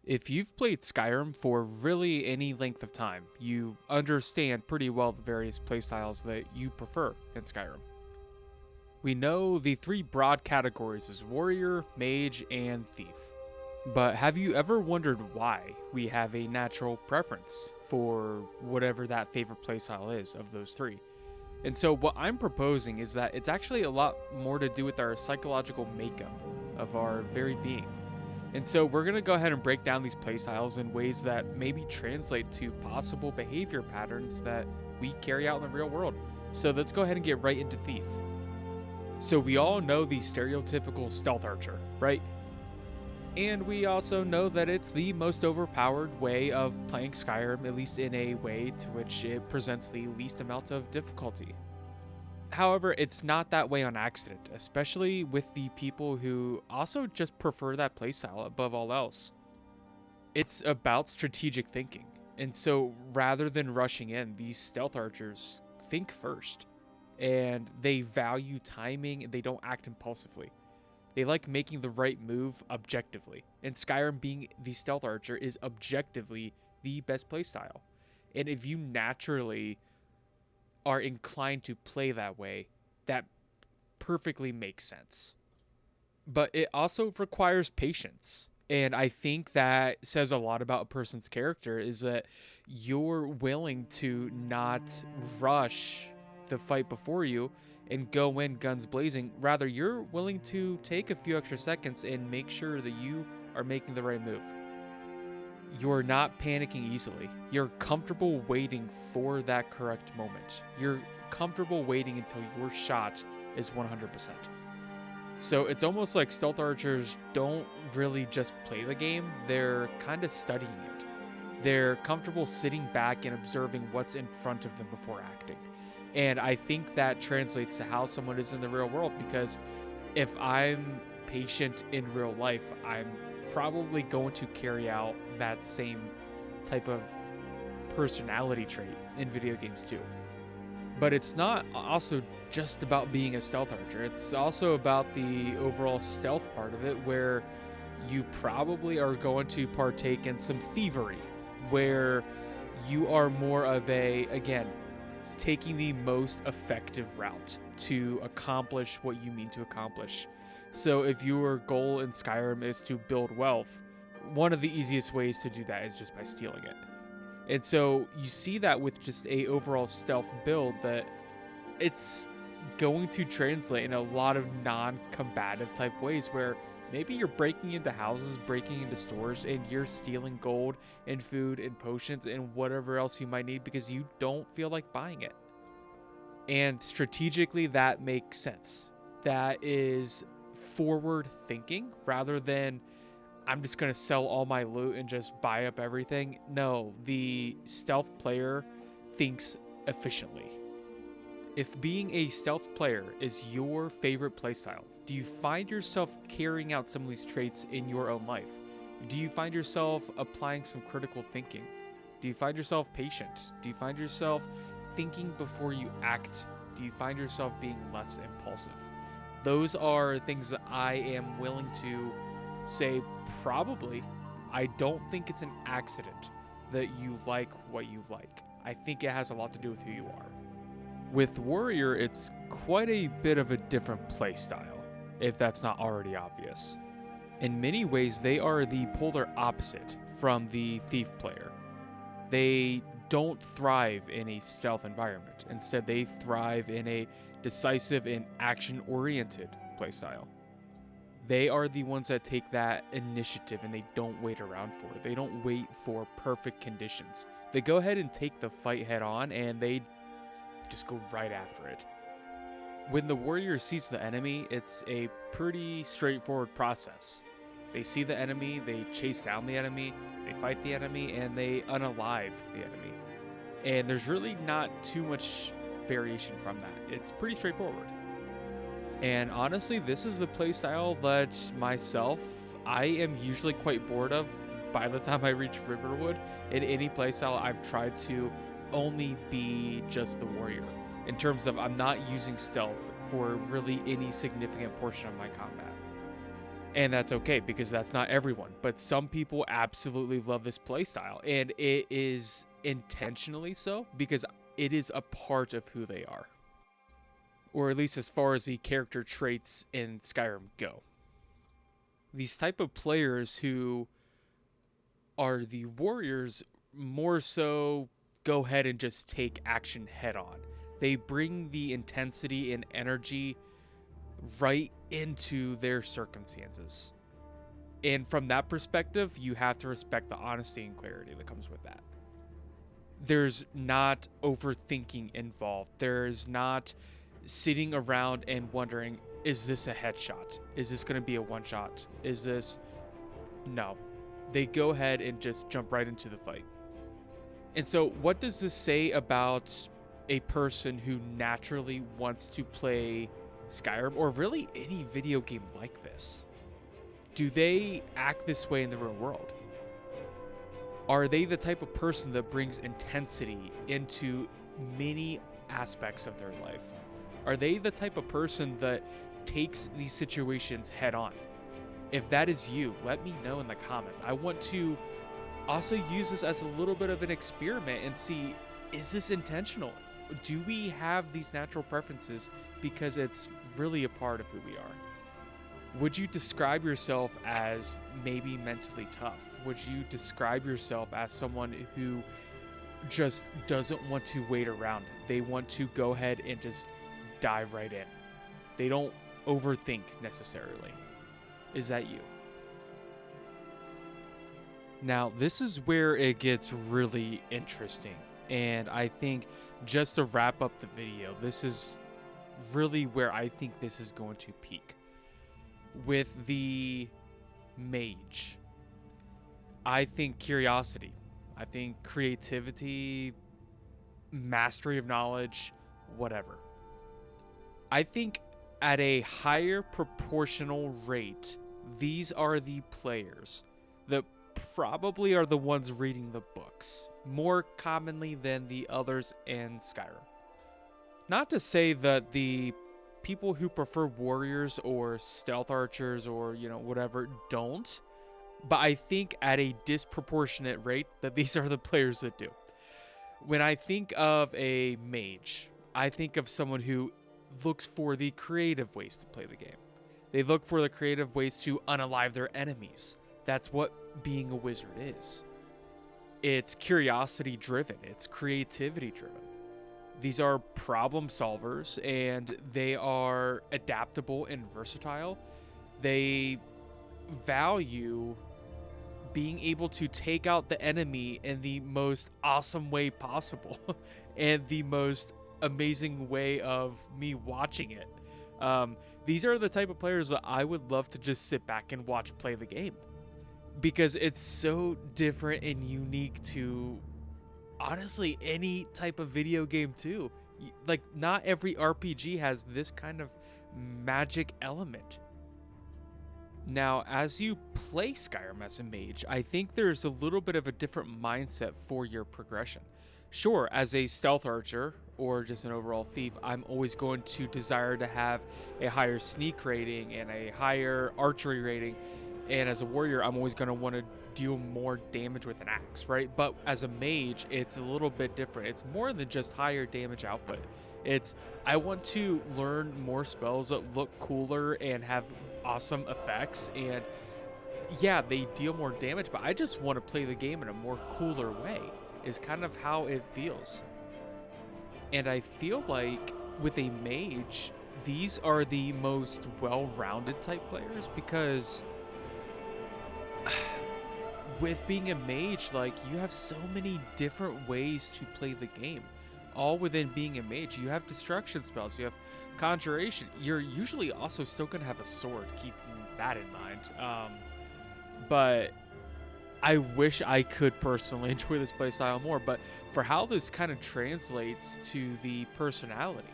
If you've played Skyrim for really any length of time, you understand pretty well the various playstyles that you prefer in Skyrim. We know the three broad categories as warrior, mage, and thief. But have you ever wondered why we have a natural preference for whatever that favorite playstyle is of those three? And so what I'm proposing is that it's actually a lot more to do with our psychological makeup of our very being. And so we're going to go ahead and break down these playstyles in ways that maybe translate to possible behavior patterns that we carry out in the real world. So let's go ahead and get right into Thief. So we all know the stereotypical stealth archer, right? And we also know that it's the most overpowered way of playing Skyrim, at least in a way to which it presents the least amount of difficulty. However, it's not that way on accident, especially with the people who also just prefer that playstyle above all else. It's about strategic thinking, and so rather than rushing in, these stealth archers think first, and they value timing and they don't act impulsively. They like making the right move objectively, and Skyrim being the stealth archer is objectively the best playstyle. And if you naturally are inclined to play that way, that perfectly makes sense. But it also requires patience. And I think that says a lot about a person's character is that you're willing to not rush the fight before you and go in guns blazing. Rather, you're willing to take a few extra seconds and make sure that you are making the right move. You're not panicking easily. You're comfortable waiting for that correct moment. You're comfortable waiting until your shot is 100%. So it's almost like stealth archers don't really just play the game, they're kind of studying it. They're comfortable sitting back and observing what's in front of them before acting. And I think that translates to how someone is in the real world, because if I'm patient in real life, I'm probably going to carry out that same type of personality trait in video games too. But it's not also just about being a stealth archer. It's also about the overall stealth part of it, where you probably are going to partake in some thievery, where you are more of a, again, taking the most effective route to accomplish what you mean to accomplish. So if your goal in Skyrim is to build wealth, one of the easiest ways to do that is just by stealing it. And so you see that with just a overall stealth build, that it's going to translate in a lot of non-combative type ways, where maybe you're breaking into houses, breaking into stores, and you're stealing gold and food and potions and whatever else you might need because you don't feel like buying it. And strategically, that makes sense. That is forward thinking rather than I'm just going to sell all my loot and just buy up everything. No, the stealth player thinks efficiently. If being a stealth player is your favorite playstyle, do you find yourself carrying out some of these traits in your own life? Do you find yourself applying some critical thinking? Do you find yourself patient? Do you find yourself thinking before you act? Do you find yourself being less impulsive? Those are things that I am willing to say probably. I don't think it's an accident that you like what you like. I think it has a lot to do with who you are. With warrior, it's quite a bit of a different play style, if that's not already obvious. In many ways, they are the polar opposite from the thief player. They don't thrive in a stealth environment. Instead, they thrive in a decisive and action-oriented playstyle. They are the ones that take that initiative and they don't wait around for it. They don't wait for perfect conditions. They go ahead and take the fight head on and they just go right after it. When the warrior sees the enemy, it's a pretty straightforward process. They see the enemy, they chase down the enemy, they fight the enemy, and they unalive the enemy. And there's really not too much variation from that. It's pretty straightforward. And honestly, this is the playstyle that I am usually quite bored of by the time I reach Riverwood. In any playstyle, I've tried to only be just the warrior, in terms of I'm not using stealth for really any significant portion of my combat. And that's okay, because that's not everyone. But some people absolutely love this playstyle, and it is intentionally so because it is a part of who they are. Or at least as far as the character traits in Skyrim go. These type of players who are the warriors more so go ahead and just take action head on. They bring the intensity and energy right into their circumstances. And from that perspective, you have to respect the honesty and clarity that comes with that. There's not overthinking involved. There's not sitting around and wondering, is this a headshot? Is this going to be a one shot? Is this... No. They go ahead and just jump right into the fight. And so what does this say about a person who naturally wants to play Skyrim, or really any video game like this? Do they act this way in the real world? Are they the type of person that brings intensity into many aspects of their life? Are they the type of person that takes these situations head on? If that is you, let me know in the comments. I want to also use this as a little bit of an experiment and see, is this intentional? Do we have these natural preferences because it's really a part of who we are? Would you describe yourself as maybe mentally tough? Would you describe yourself as someone who just doesn't want to wait around? They want to go ahead and just dive right in. They don't overthink necessarily. Is that you? Now, this is where it gets really interesting. And I think just to wrap up the video, this is really where I think this is going to peak. With the mage, I think curiosity, I think creativity, mastery of knowledge, whatever. I think at a higher proportional rate, these are the players that probably are the ones reading the books more commonly than the others in Skyrim. Not to say that the people who prefer warriors or stealth archers or, whatever, don't. But I think at a disproportionate rate that these are the players that do. When I think of a mage, I think of someone who looks for the creative ways to play the game. They look for the creative ways to unalive their enemies. That's what being a wizard is. It's curiosity driven. It's creativity driven. These are problem solvers, and they are adaptable and versatile. They value being able to take out the enemy in the most awesome way possible and the most amazing way of me watching it. These are the type of players that I would love to just sit back and watch play the game, because it's so different and unique to honestly any type of video game too. Like, not every RPG has this kind of magic element. Now, as you play Skyrim as a mage, I think there's a little bit of a different mindset for your progression. Sure, as a stealth archer or just an overall thief, I'm always going to desire to have a higher sneak rating and a higher archery rating. And as a warrior, I'm always going to want to deal more damage with an axe, right? But as a mage, it's a little bit different. It's more than just higher damage output. It's, I want to learn more spells that look cooler and have awesome effects. And yeah, they deal more damage, but I just want to play the game in a more cooler way, is kind of how it feels. And I feel like with a mage, these are the most well-rounded type players, because with being a mage, like, you have so many different ways to play the game. All within being a mage, you have destruction spells, you have conjuration. You're usually also still going to have a sword, keeping that in mind. But I wish I could personally enjoy this playstyle more, but for how this kind of translates to the personality,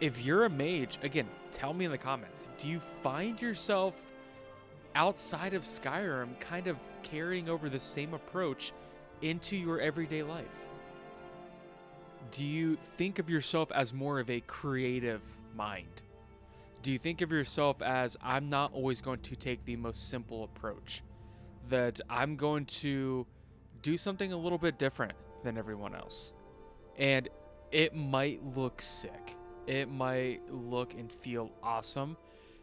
if you're a mage, again, tell me in the comments, do you find yourself outside of Skyrim kind of carrying over the same approach into your everyday life? Do you think of yourself as more of a creative mind? Do you think of yourself as, I'm not always going to take the most simple approach, that I'm going to do something a little bit different than everyone else? And it might look sick. It might look and feel awesome,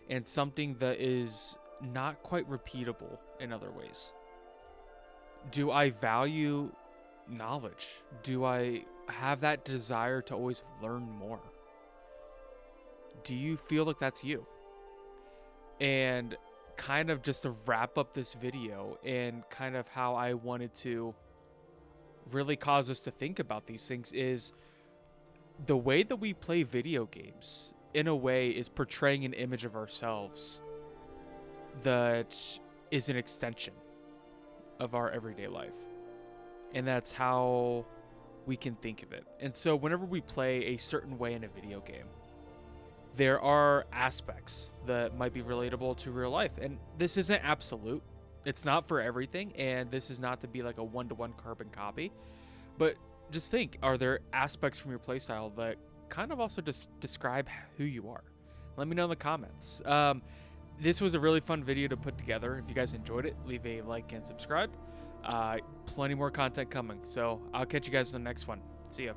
and something that is not quite repeatable in other ways. Do I value knowledge? Do I have that desire to always learn more? Do you feel like that's you? And kind of just to wrap up this video, and kind of how I wanted to really cause us to think about these things, is the way that we play video games in a way is portraying an image of ourselves that is an extension of our everyday life. And that's how we can think of it. And so whenever we play a certain way in a video game, there are aspects that might be relatable to real life. And this isn't absolute. It's not for everything. And this is not to be like a one-to-one carbon copy. But just think, are there aspects from your playstyle that kind of also just describe who you are? Let me know in the comments. This was a really fun video to put together. If you guys enjoyed it, leave a like and subscribe. Plenty more content coming. So I'll catch you guys in the next one. See ya.